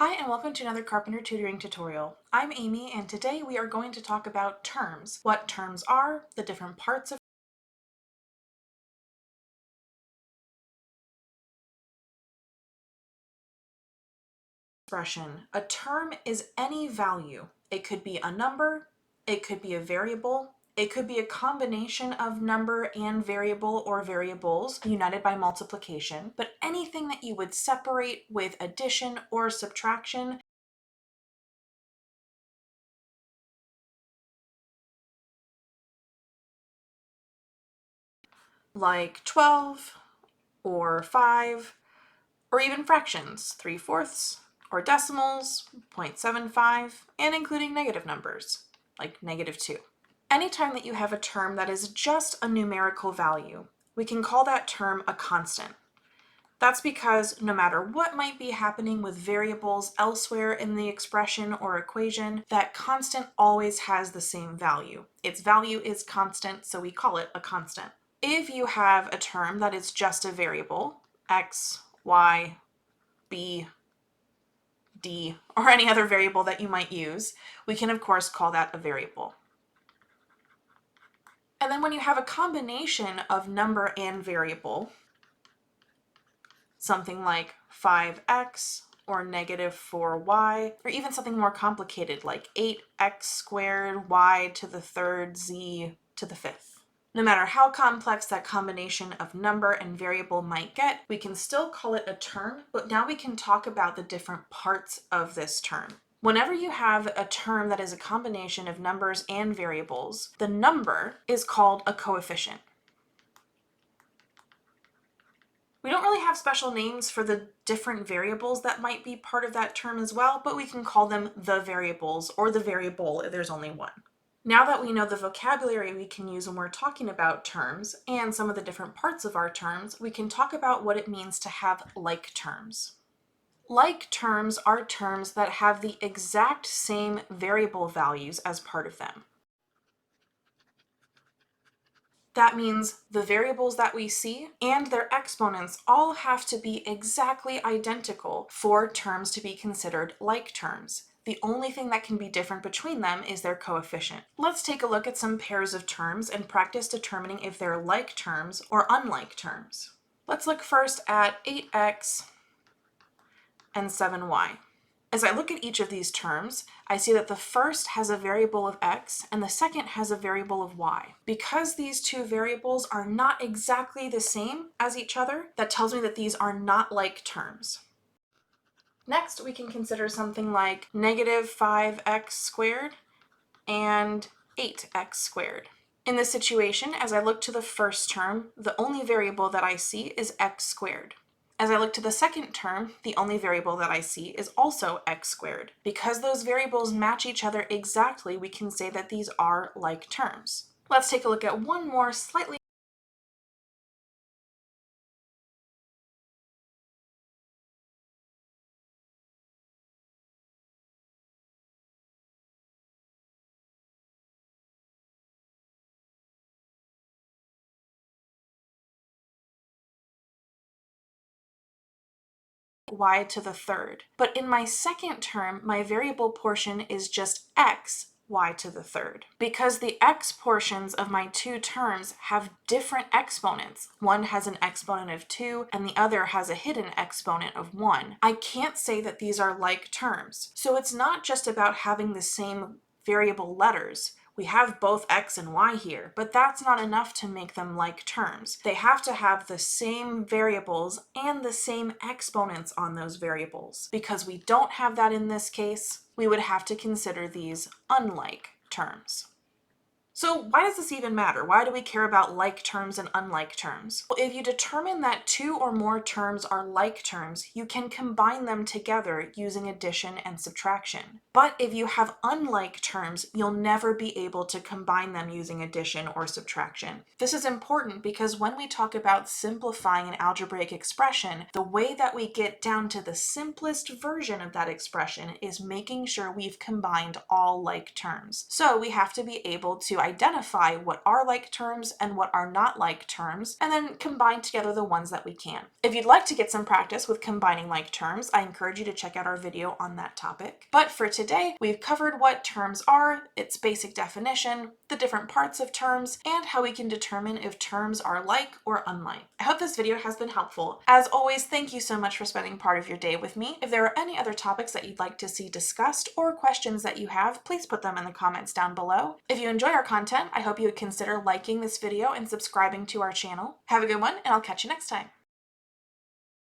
Hi and welcome to another carpenter tutoring tutorial. I'm Amy and today we are going to talk about terms. What terms are, the different parts of expression. A term is any value. It could be a number, it could be a variable, it could be a combination of number and variable or variables united by multiplication, but anything that you would separate with addition or subtraction like 12 or 5 or even fractions, 3/4 or decimals, 0.75, and including negative numbers like -2. Anytime that you have a term that is just a numerical value, we can call that term a constant. That's because no matter what might be happening with variables elsewhere in the expression or equation, that constant always has the same value. Its value is constant, so we call it a constant. If you have a term that is just a variable, x, y, b, d, or any other variable that you might use, we can of course call that a variable. And then when you have a combination of number and variable, something like 5x or -4y, or even something more complicated like 8x squared y to the third z to the fifth. No matter how complex that combination of number and variable might get, we can still call it a term, but now we can talk about the different parts of this term. Whenever you have a term that is a combination of numbers and variables, the number is called a coefficient. We don't really have special names for the different variables that might be part of that term as well, but we can call them the variables or the variable if there's only one. Now that we know the vocabulary we can use when we're talking about terms and some of the different parts of our terms, we can talk about what it means to have like terms. Like terms are terms that have the exact same variable values as part of them. That means the variables that we see and their exponents all have to be exactly identical for terms to be considered like terms. The only thing that can be different between them is their coefficient. Let's take a look at some pairs of terms and practice determining if they're like terms or unlike terms. Let's look first at 8x and 7y. As I look at each of these terms, I see that the first has a variable of x and the second has a variable of y. Because these two variables are not exactly the same as each other, that tells me that these are not like terms. Next, we can consider something like -5x squared and 8x squared. In this situation, as I look to the first term, the only variable that I see is x squared. As I look to the second term, the only variable that I see is also x squared. Because those variables match each other exactly, we can say that these are like terms. Let's take a look at one more slightly y to the third. But in my second term, my variable portion is just x y to the third. Because the x portions of my two terms have different exponents, one has an exponent of 2 and the other has a hidden exponent of 1, I can't say that these are like terms. So it's not just about having the same variable letters. We have both x and y here, but that's not enough to make them like terms. They have to have the same variables and the same exponents on those variables. Because we don't have that in this case, we would have to consider these unlike terms. So why does this even matter? Why do we care about like terms and unlike terms? Well, if you determine that two or more terms are like terms, you can combine them together using addition and subtraction. But if you have unlike terms, you'll never be able to combine them using addition or subtraction. This is important because when we talk about simplifying an algebraic expression, the way that we get down to the simplest version of that expression is making sure we've combined all like terms. So we have to be able to identify what are like terms and what are not like terms, and then combine together the ones that we can. If you'd like to get some practice with combining like terms, I encourage you to check out our video on that topic. But for today, we've covered what terms are, its basic definition, the different parts of terms, and how we can determine if terms are like or unlike. I hope this video has been helpful. As always, thank you so much for spending part of your day with me. If there are any other topics that you'd like to see discussed or questions that you have, please put them in the comments down below. If you enjoy our content, I hope you would consider liking this video and subscribing to our channel. Have a good one, and I'll catch you next time.